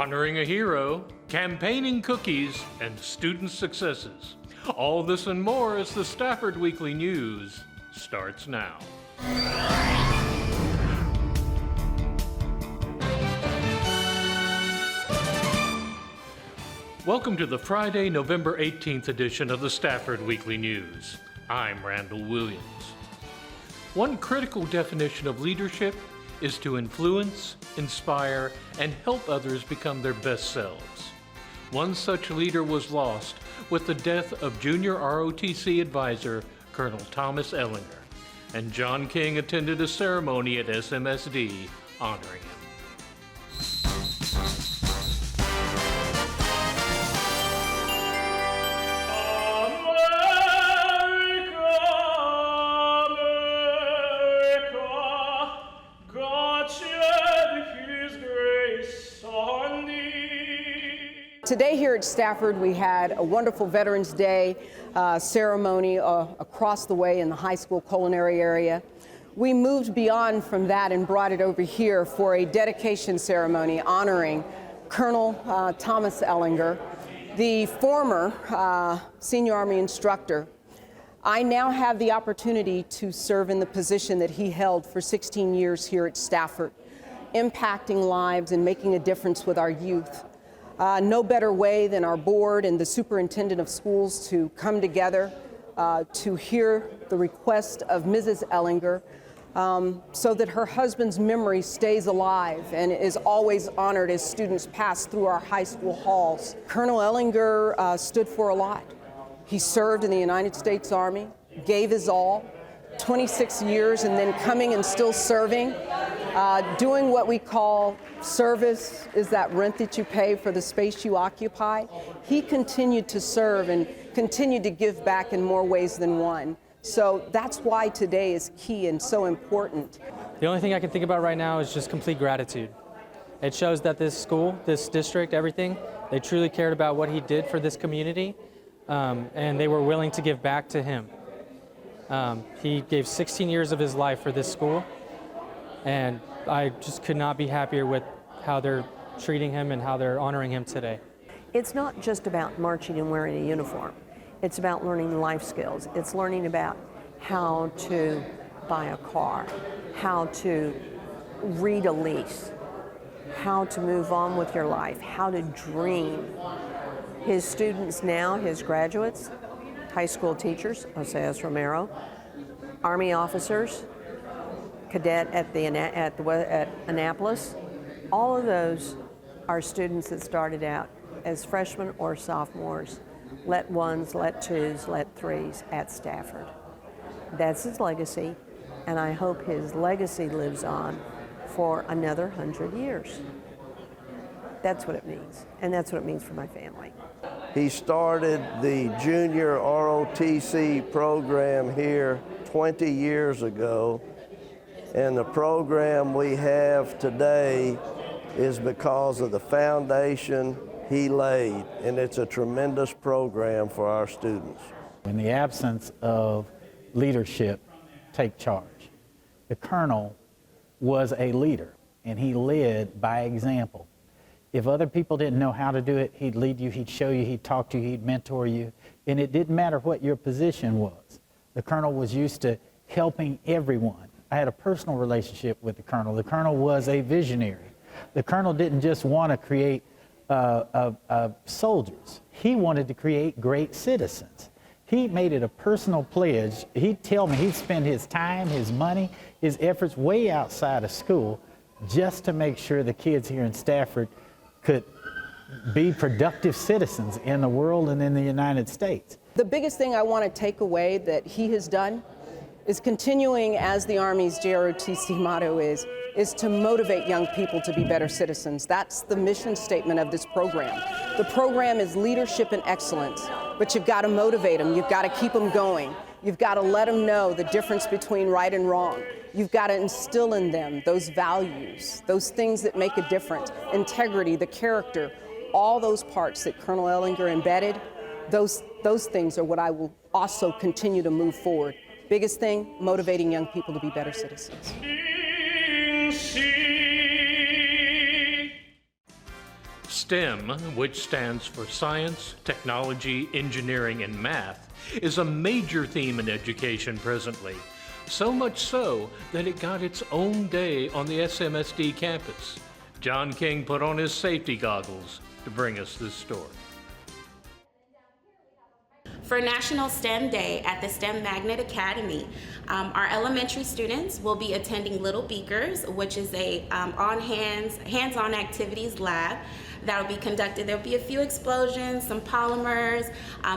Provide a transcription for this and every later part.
honoring a hero, campaigning cookies, and student successes. All this and more as the Stafford Weekly News starts now. Welcome to the Friday, November 18th edition of the Stafford Weekly News. I'm Randall Williams. One critical definition of leadership is to influence, inspire, and help others become their best selves. One such leader was lost with the death of junior ROTC advisor Colonel Thomas Ellinger, and John King attended a ceremony at SMSD honoring him. Today here at Stafford, we had a wonderful Veterans Day ceremony across the way in the high school culinary area. We moved beyond from that and brought it over here for a dedication ceremony honoring Colonel Thomas Ellinger, the former senior Army instructor. I now have the opportunity to serve in the position that he held for 16 years here at Stafford, impacting lives and making a difference with our youth. No better way than our board and the superintendent of schools to come together to hear the request of Mrs. Ellinger so that her husband's memory stays alive and is always honored as students pass through our high school halls. Colonel Ellinger stood for a lot. He served in the United States Army, gave his all, 26 years, and then coming and still serving, doing what we call service is that rent that you pay for the space you occupy. He continued to serve and continued to give back in more ways than one. So that's why today is key and so important. The only thing I can think about right now is just complete gratitude. It shows that this school, this district, everything, they truly cared about what he did for this community, and they were willing to give back to him. He gave 16 years of his life for this school, and I just could not be happier with how they're treating him and how they're honoring him today. It's not just about marching and wearing a uniform. It's about learning life skills. It's learning about how to buy a car, how to read a lease, how to move on with your life, how to dream. His students now, his graduates, high school teachers, Oseas Romero, Army officers, cadet at Annapolis, all of those are students that started out as freshmen or sophomores, let ones, let twos, let threes at Stafford. That's his legacy, and I hope his legacy lives on for another 100 years. That's what it means, and that's what it means for my family. He started the junior ROTC program here 20 years ago, and the program we have today is because of the foundation he laid, and it's a tremendous program for our students. In the absence of leadership, take charge. The colonel was a leader, and he led by example. If other people didn't know how to do it, he'd lead you, he'd show you, he'd talk to you, he'd mentor you, and it didn't matter what your position was. The colonel was used to helping everyone. I had a personal relationship with the colonel. The colonel was a visionary. The colonel didn't just want to create soldiers. He wanted to create great citizens. He made it a personal pledge. He'd tell me he'd spend his time, his money, his efforts way outside of school just to make sure the kids here in Stafford could be productive citizens in the world and in the United States. The biggest thing I want to take away that he has done is continuing, as the Army's JROTC motto is to motivate young people to be better citizens. That's the mission statement of this program. The program is leadership and excellence, but you've got to motivate them. You've got to keep them going. You've got to let them know the difference between right and wrong. You've got to instill in them those values, those things that make a difference, integrity, the character, all those parts that Colonel Ellinger embedded, those things are what I will also continue to move forward. Biggest thing, motivating young people to be better citizens. STEM, which stands for science, technology, engineering, and math, is a major theme in education presently. So much so that it got its own day on the SMSD campus. John King put on his safety goggles to bring us this story. For National STEM Day at the STEM Magnet Academy, our elementary students will be attending Little Beakers, which is a hands-on activities lab that will be conducted. There will be a few explosions, some polymers,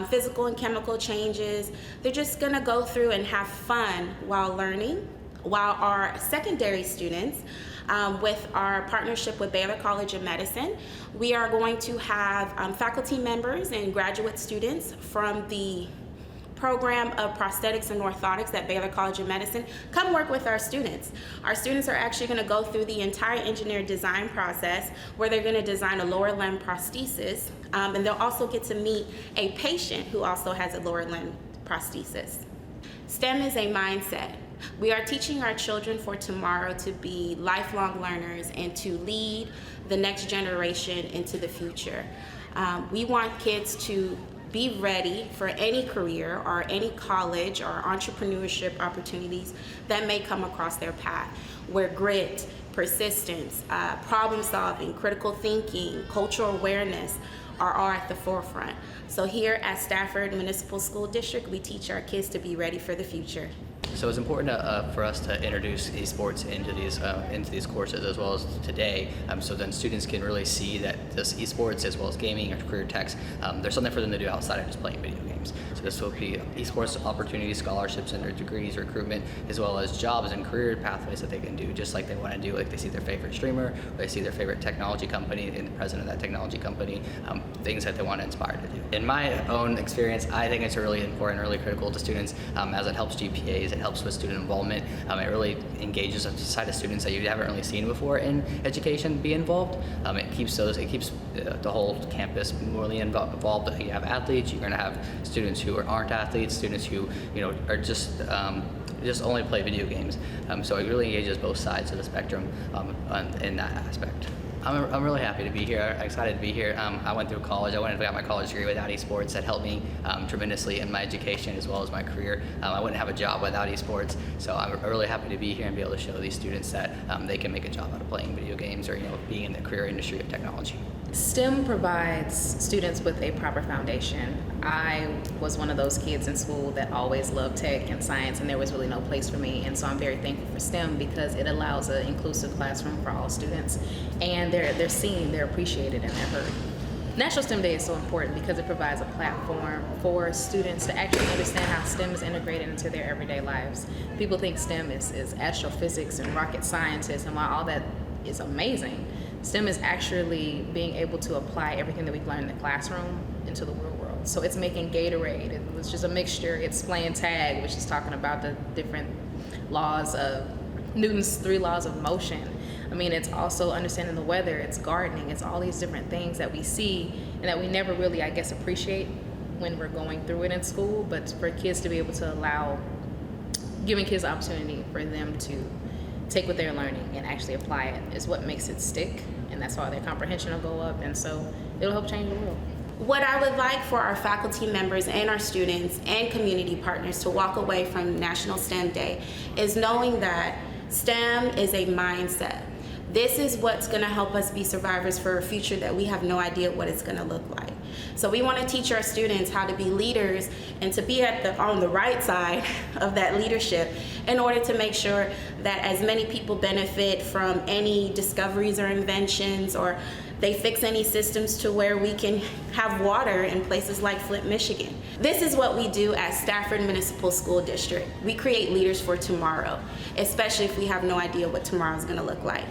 physical and chemical changes. They're just gonna go through and have fun while learning, while our secondary students, with our partnership with Baylor College of Medicine, we are going to have faculty members and graduate students from the program of prosthetics and orthotics at Baylor College of Medicine come work with our students. Our students are actually going to go through the entire engineer design process where they're going to design a lower limb prosthesis, and they'll also get to meet a patient who also has a lower limb prosthesis. STEM is a mindset. We are teaching our children for tomorrow to be lifelong learners and to lead the next generation into the future. We want kids to be ready for any career or any college or entrepreneurship opportunities that may come across their path, where grit, persistence, problem solving, critical thinking, cultural awareness are all at the forefront. So here at Stafford Municipal School District, we teach our kids to be ready for the future. So it's important for us to introduce esports into these courses as well as today, so then students can really see that this esports as well as gaming or career techs, there's something for them to do outside of just playing video games. So this will be esports opportunities, scholarships, and their degrees, recruitment, as well as jobs and career pathways that they can do just like they want to do. Like they see their favorite streamer, or they see their favorite technology company and the president of that technology company, things that they want to inspire to do. In my own experience, I think it's really important, really critical to students as it helps GPAs. It helps with student involvement. It really engages a side of students that you haven't really seen before in education be involved. It keeps the whole campus morally involved. You have athletes. You're going to have students who aren't athletes, students who are just only play video games. So it really engages both sides of the spectrum in that aspect. I'm really happy to be here, excited to be here. I went through college. I went and got my college degree without esports. That helped me tremendously in my education as well as my career. I wouldn't have a job without esports. So I'm really happy to be here and be able to show these students that they can make a job out of playing video games or being in the career industry of technology. STEM provides students with a proper foundation. I was one of those kids in school that always loved tech and science, and there was really no place for me. And so I'm very thankful for STEM because it allows an inclusive classroom for all students, and they're seen, they're appreciated, and they're heard. National STEM Day is so important because it provides a platform for students to actually understand how STEM is integrated into their everyday lives. People think STEM is astrophysics and rocket scientists, and while all that is amazing, STEM is actually being able to apply everything that we've learned in the classroom into the real world. So it's making Gatorade. It was just a mixture. It's playing tag, which is talking about the different laws of Newton's 3 laws of motion. I mean, it's also understanding the weather. It's gardening. It's all these different things that we see and that we never really, I guess, appreciate when we're going through it in school. But for kids to be able to allow, giving kids the opportunity for them to take what they're learning and actually apply it is what makes it stick, and that's why their comprehension will go up, and so it'll help change the world. What I would like for our faculty members and our students and community partners to walk away from National STEM Day is knowing that STEM is a mindset. This is what's going to help us be survivors for a future that we have no idea what it's going to look like. So we want to teach our students how to be leaders and to be on the right side of that leadership in order to make sure that as many people benefit from any discoveries or inventions, or they fix any systems to where we can have water in places like Flint, Michigan. This is what we do at Stafford Municipal School District. We create leaders for tomorrow, especially if we have no idea what tomorrow is going to look like.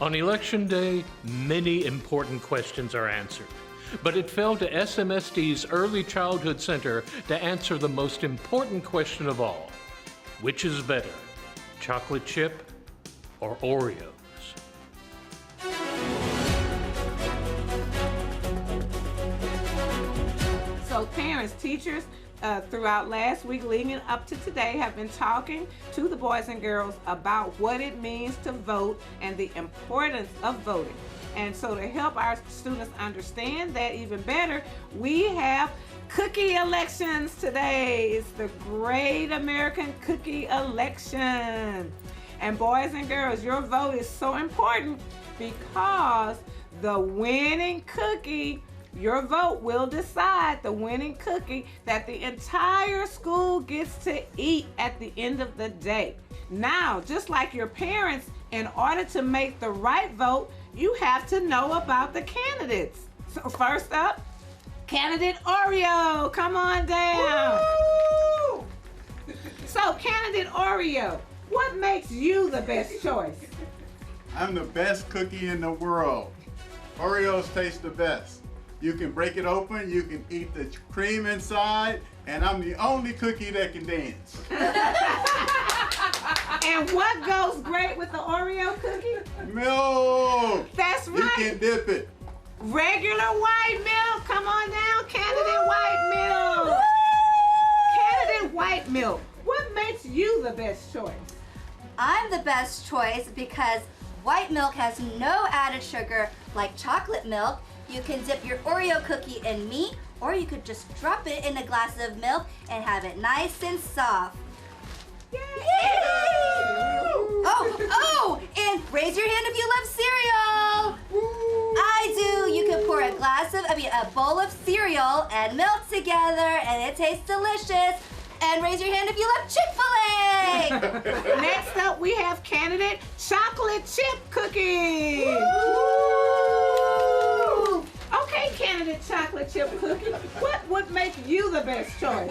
On Election Day, many important questions are answered, but it fell to SMSD's Early Childhood Center to answer the most important question of all. Which is better, chocolate chip or Oreos? So parents, teachers, throughout last week leading up to today have been talking to the boys and girls about what it means to vote and the importance of voting. And so to help our students understand that even better, we have cookie elections today. It's the Great American Cookie Election. And boys and girls, your vote is so important because the winning cookie, your vote will decide the winning cookie that the entire school gets to eat at the end of the day. Now, just like your parents, in order to make the right vote, you have to know about the candidates. So first up, candidate Oreo, come on down. Woo! So candidate Oreo, what makes you the best choice? I'm the best cookie in the world. Oreos taste the best. You can break it open, you can eat the cream inside, and I'm the only cookie that can dance. And what goes great with the Oreo cookie? Milk! That's right. You can dip it. Regular white milk, come on down, candidate white milk. Candidate white milk, what makes you the best choice? I'm the best choice because white milk has no added sugar like chocolate milk. You can dip your Oreo cookie in meat, or you could just drop it in a glass of milk and have it nice and soft. Yay! Oh, and raise your hand if you love cereal. I do. You can pour a bowl of cereal and milk together, and it tastes delicious. And raise your hand if you love Chick-fil-A. Next up, we have candidate chocolate chip cookie. Okay, candidate chocolate chip cookie, what would make you the best choice?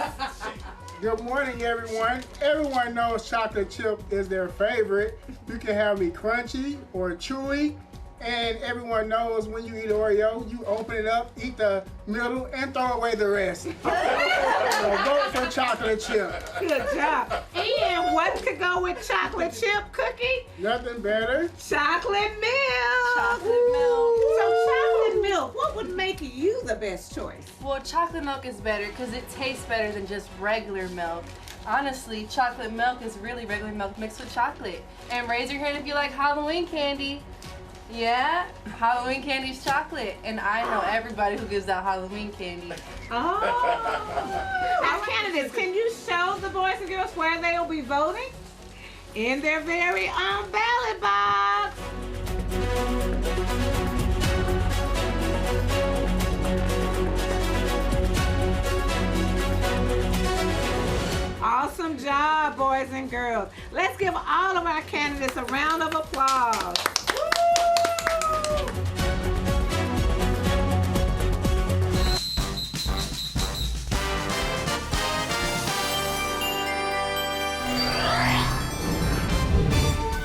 Good morning, everyone. Everyone knows chocolate chip is their favorite. You can have me crunchy or chewy. And everyone knows when you eat Oreo, you open it up, eat the middle, and throw away the rest. So vote for chocolate chip. Good job. And what could go with chocolate chip cookie? Nothing better. Chocolate milk. Chocolate milk. So chocolate milk, what would make you the best choice? Well, chocolate milk is better because it tastes better than just regular milk. Honestly, chocolate milk is really regular milk mixed with chocolate. And raise your hand if you like Halloween candy. Yeah, Halloween candy's chocolate, and I know everybody who gives out Halloween candy. Oh! Now, candidates, can you show the boys and girls where they will be voting? In their very own ballot box. Awesome job, boys and girls. Let's give all of our candidates a round of applause.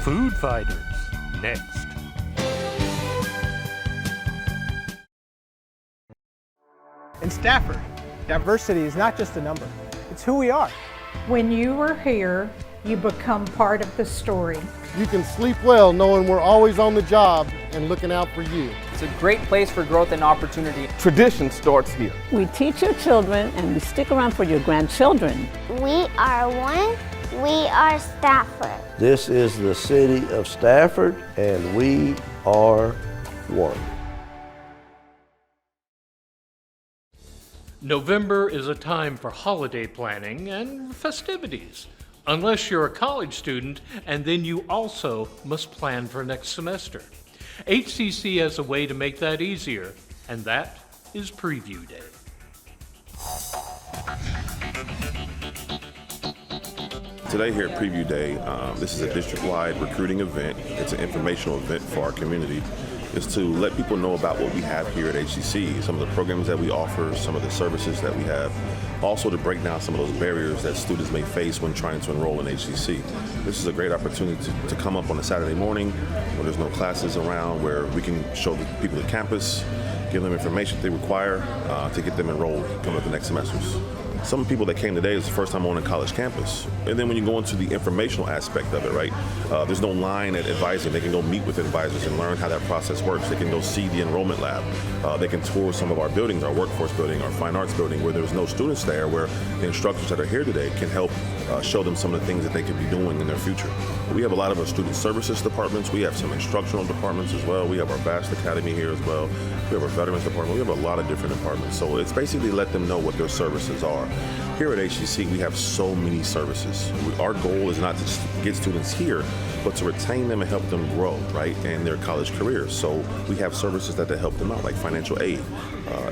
Food Fighters, next. In Stafford, diversity is not just a number, it's who we are. When you are here, you become part of the story. You can sleep well knowing we're always on the job and looking out for you. It's a great place for growth and opportunity. Tradition starts here. We teach your children and we stick around for your grandchildren. We are one. We are Stafford. This is the city of Stafford, and we are one. November is a time for holiday planning and festivities, unless you're a college student, and then you also must plan for next semester. HCC has a way to make that easier, and that is Preview Day. Today here at Preview Day, this is a district-wide recruiting event. It's an informational event for our community. It's to let people know about what we have here at HCC, some of the programs that we offer, some of the services that we have, also to break down some of those barriers that students may face when trying to enroll in HCC. This is a great opportunity to come up on a Saturday morning when there's no classes around, where we can show the people the campus, give them information they require to get them enrolled coming up the next semesters. Some people that came today is the first time on a college campus. And then when you go into the informational aspect of it, right, there's no line at advising. They can go meet with advisors and learn how that process works. They can go see the enrollment lab. They can tour some of our buildings, our workforce building, our fine arts building, where there's no students there, where the instructors that are here today can help show them some of the things that they could be doing in their future. We have a lot of our student services departments. We have some instructional departments as well. We have our vast academy here as well. We have our veterans department. We have a lot of different departments. So it's basically let them know what their services are. Here at HCC, we have so many services. Our goal is not to just get students here, but to retain them and help them grow, right, in their college careers. So we have services that help them out, like financial aid,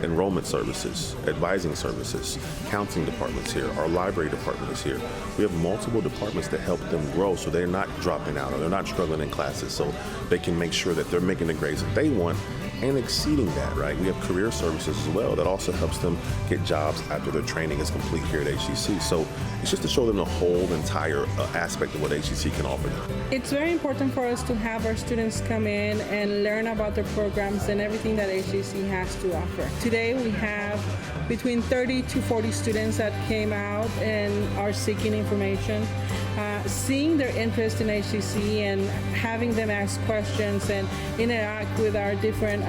enrollment services, advising services, counseling departments here. Our library department is here. We have multiple departments that help them grow so they're not dropping out or they're not struggling in classes, so they can make sure that they're making the grades that they want and exceeding that, right? We have career services as well that also helps them get jobs after their training is complete here at HCC. So it's just to show them the whole entire aspect of what HCC can offer them. It's very important for us to have our students come in and learn about the programs and everything that HCC has to offer. Today we have between 30 to 40 students that came out and are seeking information. Seeing their interest in HCC and having them ask questions and interact with our different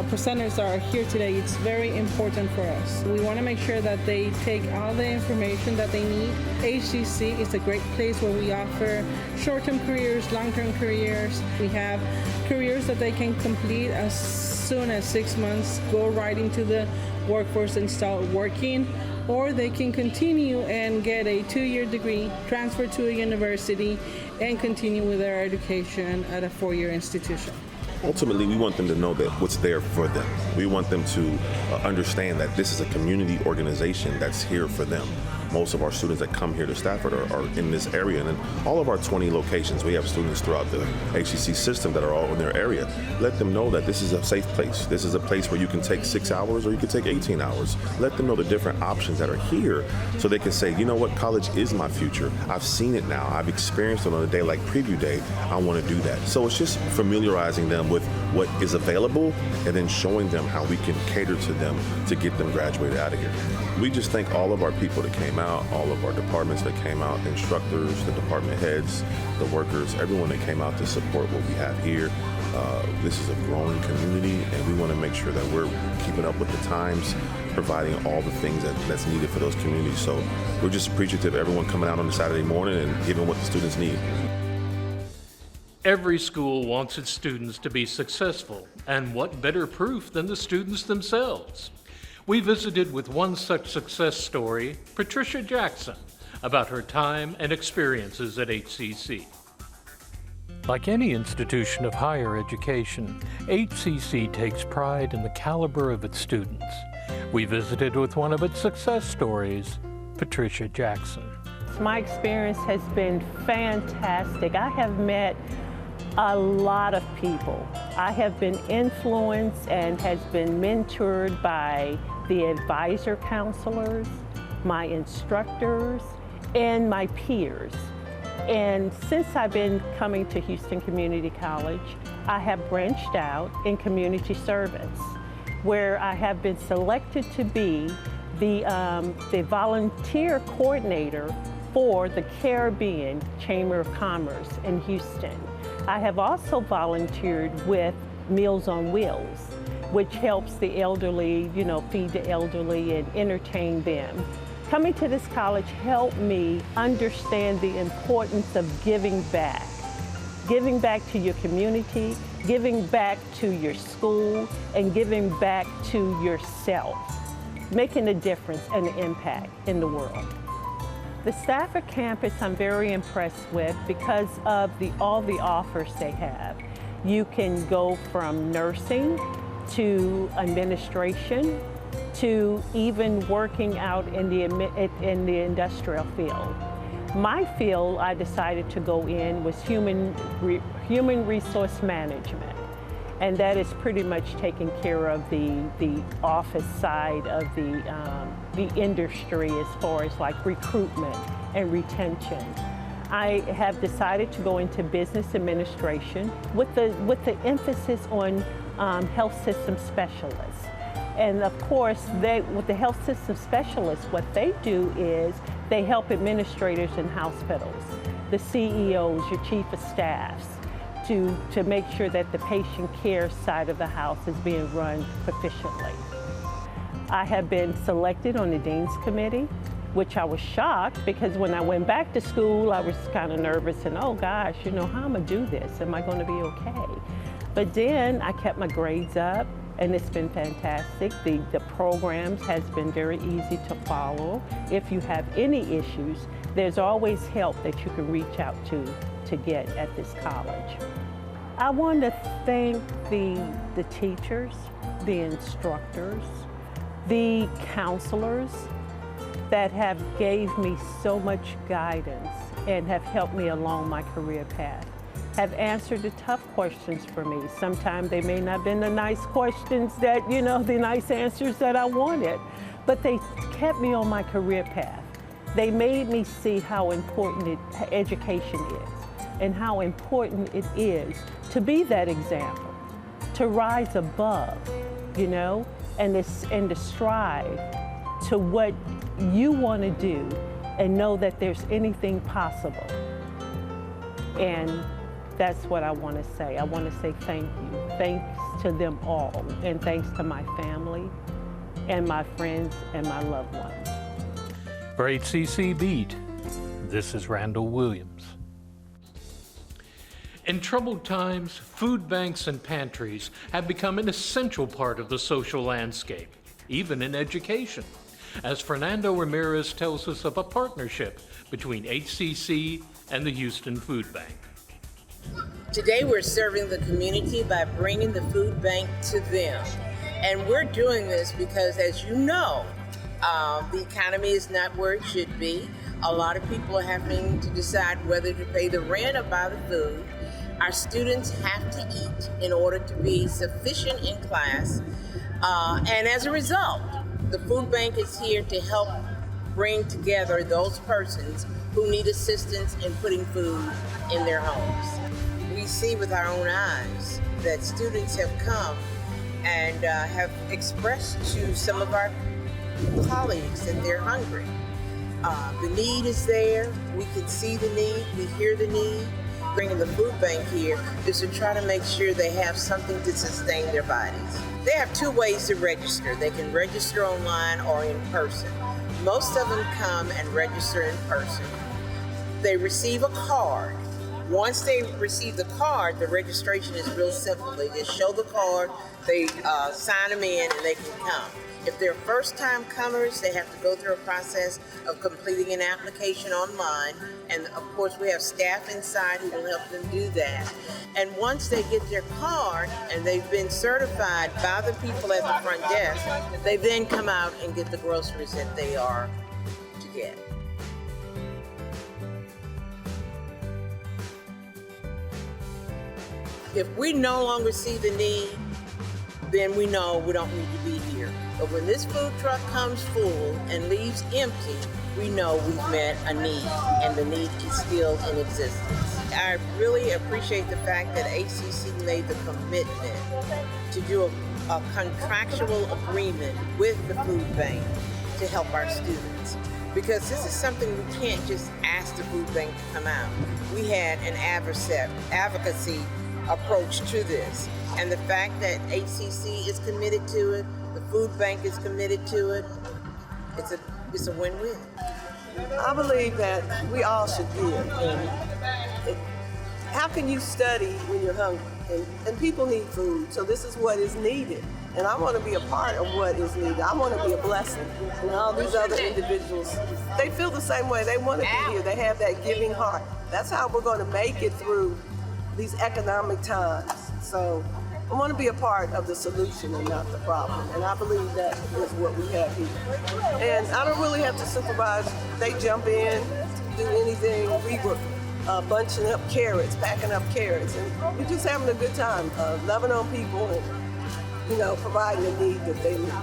presenters that are here today, it's very important for us. We want to make sure that they take all the information that they need. HCC is a great place where we offer short-term careers, long-term careers. We have careers that they can complete as soon as 6 months, go right into the workforce and start working, or they can continue and get a 2-year degree, transfer to a university, and continue with their education at a 4-year institution. Ultimately, we want them to know that what's there for them. We want them to understand that this is a community organization that's here for them. Most of our students that come here to Stafford are in this area, and in all of our 20 locations, we have students throughout the HCC system that are all in their area. Let them know that this is a safe place. This is a place where you can take 6 hours or you can take 18 hours. Let them know the different options that are here so they can say, you know what, college is my future. I've seen it now. I've experienced it on a day like preview day. I want to do that. So it's just familiarizing them with what is available and then showing them how we can cater to them to get them graduated out of here. We just thank all of our people that came out, all of our departments that came out, instructors, the department heads, the workers, everyone that came out to support what we have here. This is a growing community, and we want to make sure that we're keeping up with the times, providing all the things that's needed for those communities. So we're just appreciative of everyone coming out on a Saturday morning and giving what the students need. Every school wants its students to be successful, and what better proof than the students themselves? We visited with one such success story, Patricia Jackson, about her time and experiences at HCC. Like any institution of higher education, HCC takes pride in the caliber of its students. We visited with one of its success stories, Patricia Jackson. My experience has been fantastic. I have met a lot of people. I have been influenced and has been mentored by the advisor counselors, my instructors, and my peers. And since I've been coming to Houston Community College, I have branched out in community service, where I have been selected to be the volunteer coordinator for the Caribbean Chamber of Commerce in Houston. I have also volunteered with Meals on Wheels, which helps the elderly, feed the elderly and entertain them. Coming to this college helped me understand the importance of giving back to your community, giving back to your school, and giving back to yourself, making a difference and an impact in the world. The Stafford campus I'm very impressed with because of all the offers they have. You can go from nursing to administration to even working out in the industrial field. My field I decided to go in was human resource management, and that is pretty much taking care of the office side of the industry as far as like recruitment and retention. I have decided to go into business administration with the emphasis on health system specialists. And of course, with the health system specialists, what they do is they help administrators in hospitals, the CEOs, your chief of staffs, to make sure that the patient care side of the house is being run proficiently. I have been selected on the Dean's Committee, which I was shocked because when I went back to school, I was kind of nervous and, oh gosh, how am I gonna do this? Am I gonna be okay? But then I kept my grades up and it's been fantastic. The programs has been very easy to follow. If you have any issues, there's always help that you can reach out to get at this college. I want to thank the teachers, the instructors, the counselors that have gave me so much guidance and have helped me along my career path, have answered the tough questions for me. Sometimes they may not have been the nice questions that, the nice answers that I wanted, but they kept me on my career path. They made me see how important education is and how important it is to be that example, to rise above, and to strive to what you want to do and know that there's anything possible. And that's what I want to say. I want to say thank you. Thanks to them all, and thanks to my family and my friends and my loved ones. For HCC Beat, this is Randall Williams. In troubled times, food banks and pantries have become an essential part of the social landscape, even in education, as Fernando Ramirez tells us of a partnership between HCC and the Houston Food Bank. Today we're serving the community by bringing the food bank to them. And we're doing this because, as you know, the economy is not where it should be. A lot of people are having to decide whether to pay the rent or buy the food. Our students have to eat in order to be sufficient in class. And as a result, the food bank is here to help bring together those persons who need assistance in putting food in their homes. We see with our own eyes that students have come and have expressed to some of our colleagues that they're hungry. The need is there. We can see the need. We hear the need. Bringing the food bank here is to try to make sure they have something to sustain their bodies. They have two ways to register. They can register online or in person. Most of them come and register in person. They receive a card. Once they receive the card, the registration is real simple. They just show the card, they sign them in, and they can come. If they're first-time comers, they have to go through a process of completing an application online. And of course, we have staff inside who will help them do that. And once they get their card and they've been certified by the people at the front desk, they then come out and get the groceries that they are to get. If we no longer see the need, then we know we don't need to be here. But when this food truck comes full and leaves empty, we know we've met a need, and the need is still in existence. I really appreciate the fact that HCC made the commitment to do a contractual agreement with the food bank to help our students. Because this is something we can't just ask the food bank to come out. We had an advocacy approach to this. And the fact that HCC is committed to it, the food bank is committed to it, it's a win-win. I believe that we all should give. How can you study when you're hungry? And people need food, so this is what is needed. And I want to be a part of what is needed. I want to be a blessing. And all these other individuals, they feel the same way. They want to be here. They have that giving heart. That's how we're going to make it through these economic times. So I want to be a part of the solution and not the problem. And I believe that is what we have here. And I don't really have to supervise. They jump in, do anything. We were bunching up carrots, packing up carrots, and we're just having a good time, loving on people and, providing the need that they need.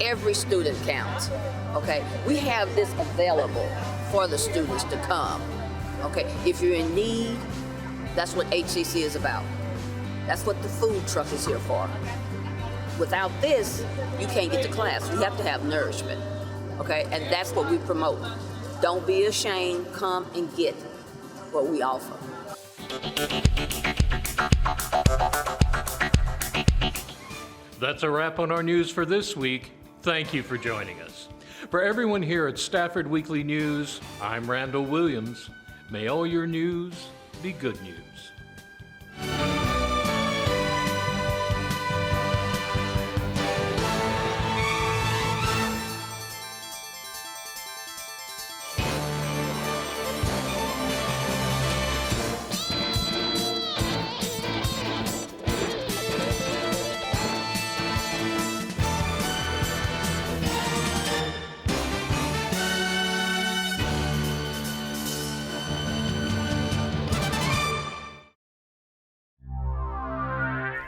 Every student counts, okay? We have this available for the students to come, okay? If you're in need, that's what HCC is about. That's what the food truck is here for. Without this, you can't get to class. You have to have nourishment, okay? And that's what we promote. Don't be ashamed. Come and get what we offer. That's a wrap on our news for this week. Thank you for joining us. For everyone here at Stafford Weekly News, I'm Randall Williams. May all your news be good news.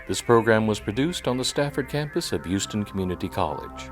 This program was produced on the Stafford campus of Houston Community College.